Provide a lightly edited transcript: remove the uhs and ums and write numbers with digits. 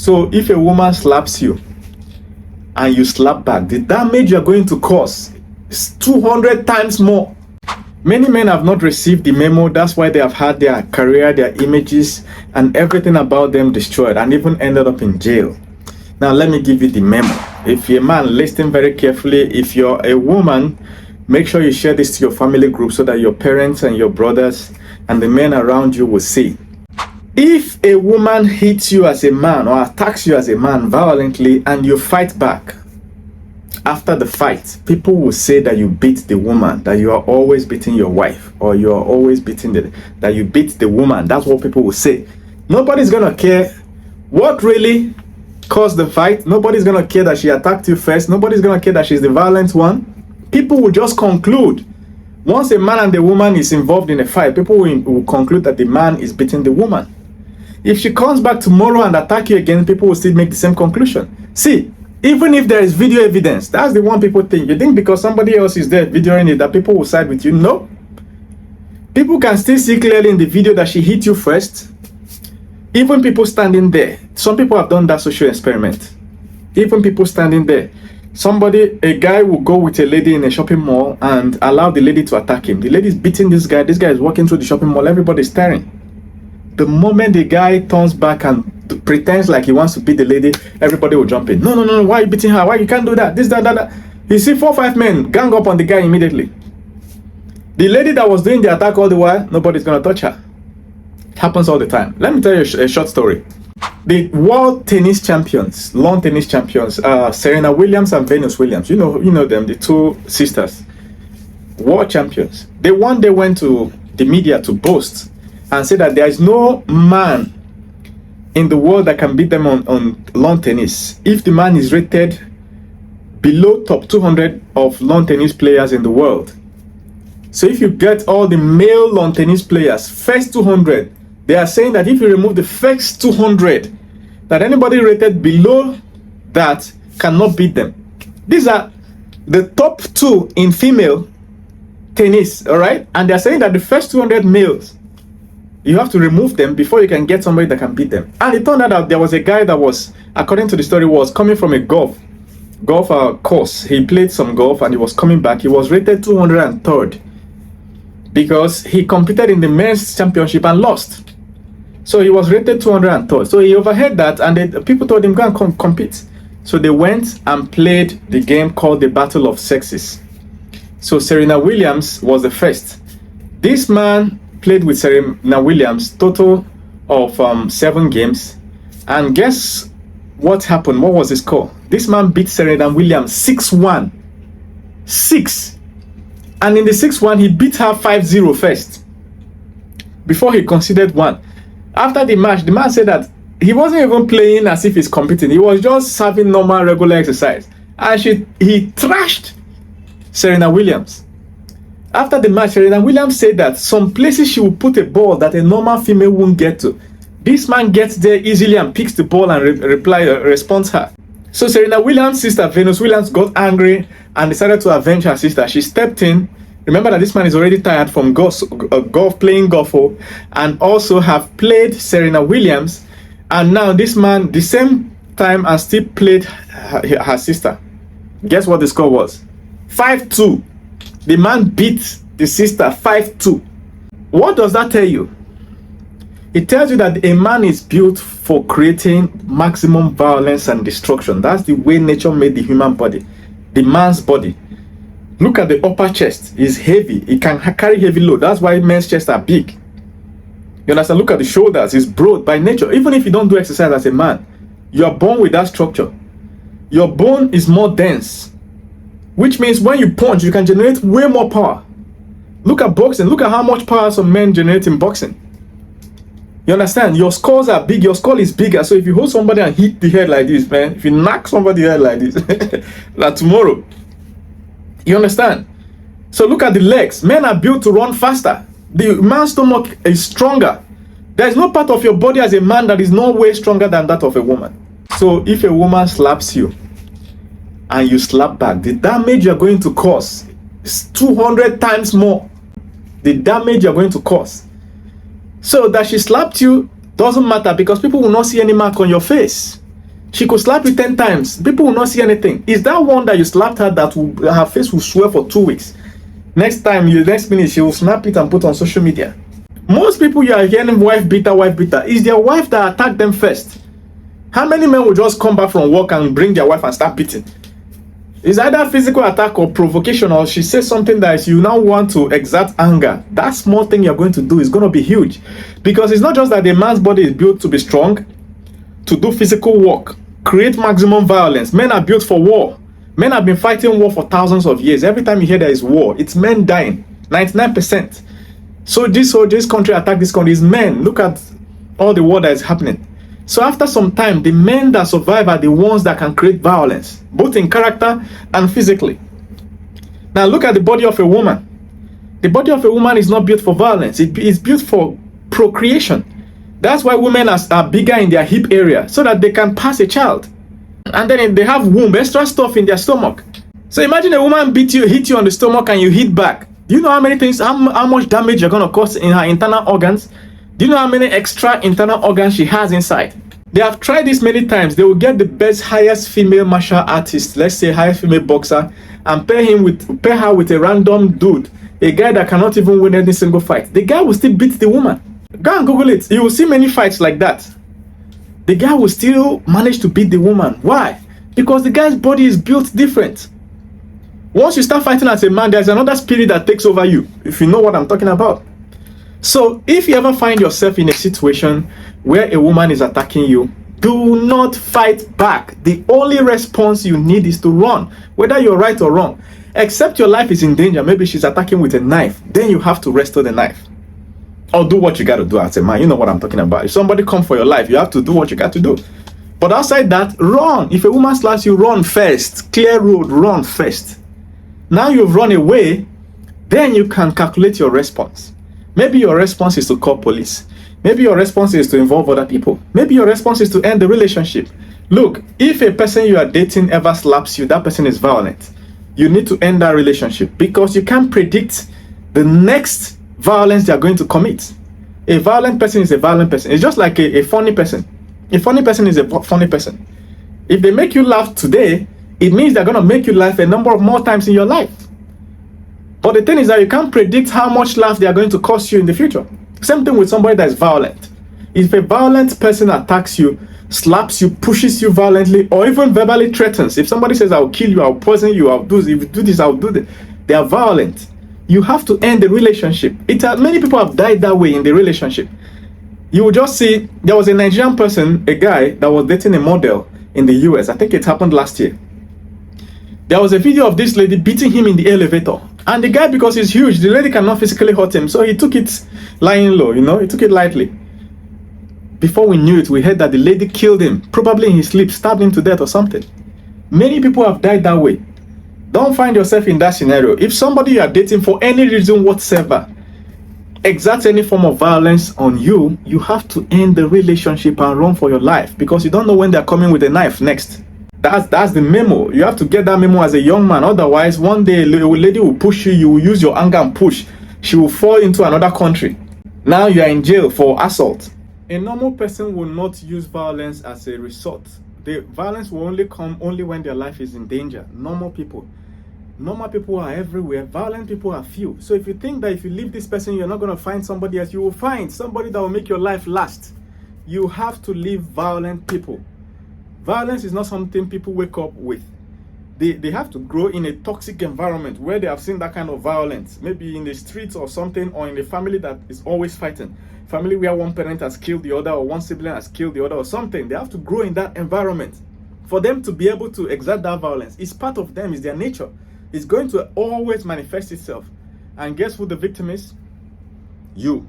So if a woman slaps you and you slap back, the damage you're going to cause is 200 times more. Many men have not received the memo. That's why they have had their career, their images, and everything about them destroyed, and even ended up in jail. Now, let me give you the memo. If you're a man, listen very carefully. If you're a woman, make sure you share this to your family group so that your parents and your brothers and the men around you will see. If a woman hits you as a man or attacks you as a man violently and you fight back, after the fight, people will say that you beat the woman, that you are always beating your wife, or you are always beating that you beat the woman. That's what people will say. Nobody's gonna care what really caused the fight. Nobody's gonna care that she attacked you first. Nobody's gonna care that she's the violent one. People will just conclude. Once a man and the woman is involved in a fight, people will conclude that the man is beating the woman. If she comes back tomorrow and attack you again, people will still make the same conclusion. See, even if there is video evidence, that's the one people think. You think because somebody else is there videoing it that people will side with you? No. People can still see clearly in the video that she hit you first. Even people standing there. Some people have done that social experiment. Even people standing there. A guy will go with a lady in a shopping mall and allow the lady to attack him. The lady is beating this guy is walking through the shopping mall. Everybody's staring. The moment the guy turns back and pretends like he wants to beat the lady, everybody will jump in. No, why are you beating her? Why you can't do that? This, that. You see 4 or 5 men gang up on the guy immediately. The lady that was doing the attack all the while, nobody's gonna touch her. It happens all the time. Let me tell you a short story. The world tennis champions, lawn tennis champions, Serena Williams and Venus Williams. You know them, the 2 sisters, world champions. They one day went to the media to boast and say that there is no man in the world that can beat them on lawn tennis if the man is rated below top 200 of lawn tennis players in the world. So if you get all the male lawn tennis players, first 200, they are saying that if you remove the first 200, that anybody rated below that cannot beat them. These are the top 2 in female tennis, all right? And they're saying that the first 200 males, you have to remove them before you can get somebody that can beat them. And it turned out there was a guy that was, according to the story, was coming from a golf course. He played some golf and he was coming back. He was rated 203rd because he competed in the men's championship and lost. So he was rated 203rd. So he overheard that and people told him, go and compete. So they went and played the game called the Battle of Sexes. So Serena Williams was the first. This man played with Serena Williams total of 7 games, and guess what happened? What was his score? This man beat Serena Williams 6-1. 6. And in the 6-1 he beat her 5-0 first before he conceded 1. After the match, the man said that he wasn't even playing as if he's competing. He was just having normal regular exercise, and he trashed Serena Williams. After the match, Serena Williams said that some places she will put a ball that a normal female won't get to. This man gets there easily and picks the ball and responds her. So Serena Williams' sister, Venus Williams, got angry and decided to avenge her sister. She stepped in. Remember that this man is already tired from playing golf, and also have played Serena Williams. And now this man, the same time, and still played her sister. Guess what the score was? 5-2. The man beat the sister 5-2. What does that tell you? It tells you that a man is built for creating maximum violence and destruction. That's the way nature made the human body, the man's body. Look at the upper chest. It's heavy. It can carry heavy load. That's why men's chests are big. You understand? Look at the shoulders. It's broad by nature. Even if you don't do exercise as a man, you are born with that structure. Your bone is more dense, which means when you punch, you can generate way more power. Look at boxing. Look at how much power some men generate in boxing. You understand? Your skulls are big. Your skull is bigger. So if you hold somebody and hit the head like this, man, if you knock somebody's head like this, like tomorrow. You understand? So look at the legs. Men are built to run faster. The man's stomach is stronger. There is no part of your body as a man that is no way stronger than that of a woman. So if a woman slaps you and you slap back, the damage you're going to cause is 200 times more. The damage you're going to cause. So that she slapped you doesn't matter because people will not see any mark on your face. She could slap you 10 times. People will not see anything. It's that one that you slapped her that her face will swell for 2 weeks. Next minute, she will snap it and put on social media. Most people you are hearing wife beater, is their wife that attacked them first. How many men will just come back from work and bring their wife and start beating? It's either physical attack or provocation, or she says something that you now want to exert anger. That small thing you're going to do is going to be huge. Because it's not just that the man's body is built to be strong, to do physical work, create maximum violence. Men are built for war. Men have been fighting war for thousands of years. Every time you hear there is war, it's men dying. 99%. So this country attack this country is men. Look at all the war that is happening. So after some time, the men that survive are the ones that can create violence, both in character and physically. Now look at the body of a woman. The body of a woman is not built for violence. It is built for procreation. That's why women are bigger in their hip area, so that they can pass a child. And then they have womb, extra stuff in their stomach. So imagine a woman hit you on the stomach and you hit back. Do you know how much damage you're going to cause in her internal organs? Do you know how many extra internal organs she has inside? They have tried this many times. They will get the highest female martial artist, let's say highest female boxer, and pair her with a random dude, a guy that cannot even win any single fight. The guy will still beat the woman. Go and Google it. You will see many fights like that. The guy will still manage to beat the woman. Why? Because the guy's body is built different. Once you start fighting as a man, there's another spirit that takes over you, if you know what I'm talking about. So if you ever find yourself in a situation where a woman is attacking you, do not fight back. The only response you need is to run, whether you're right or wrong. Except your life is in danger. Maybe she's attacking with a knife. Then you have to wrestle the knife. Or do what you got to do as a man. You know what I'm talking about. If somebody comes for your life, you have to do what you got to do. But outside that, run. If a woman slaps you, run first. Clear road, run first. Now you've run away, then you can calculate your response. Maybe your response is to call police. Maybe your response is to involve other people. Maybe your response is to end the relationship. Look, if a person you are dating ever slaps you, that person is violent. You need to end that relationship because you can't predict the next violence they are going to commit. A violent person is a violent person. It's just like a funny person. A funny person is a funny person. If they make you laugh today, it means they're going to make you laugh a number of more times in your life. But the thing is that you can't predict how much laugh they are going to cost you in the future. Same thing with somebody that is violent. If a violent person attacks you, slaps you, pushes you violently, or even verbally threatens, if somebody says, I'll kill you, I'll poison you, I'll do this, if you do this, I'll do this, they are violent. You have to end the relationship. Many people have died that way in the relationship. You will just see, there was a Nigerian person, a guy that was dating a model in the US. I think it happened last year. There was a video of this lady beating him in the elevator. And the guy, because he's huge, the lady cannot physically hurt him. So he took it lying low, he took it lightly. Before we knew it, we heard that the lady killed him, probably in his sleep, stabbed him to death or something. Many people have died that way. Don't find yourself in that scenario. If somebody you are dating for any reason whatsoever exerts any form of violence on you, you have to end the relationship and run for your life because you don't know when they're coming with a knife next. That's the memo. You have to get that memo as a young man. Otherwise, one day a lady will push you, you will use your anger and push. She will fall into another country. Now you are in jail for assault. A normal person will not use violence as a resort. The violence will only come when their life is in danger. Normal people are everywhere. Violent people are few. So if you think that if you leave this person, you're not going to find somebody else, you will find somebody that will make your life last. You have to leave violent people. Violence is not something people wake up with. They have to grow in a toxic environment where they have seen that kind of violence. Maybe in the streets or something, or in a family that is always fighting. Family where one parent has killed the other, or one sibling has killed the other or something. They have to grow in that environment. For them to be able to exert that violence, it's part of them, it's their nature. It's going to always manifest itself. And guess who the victim is? You.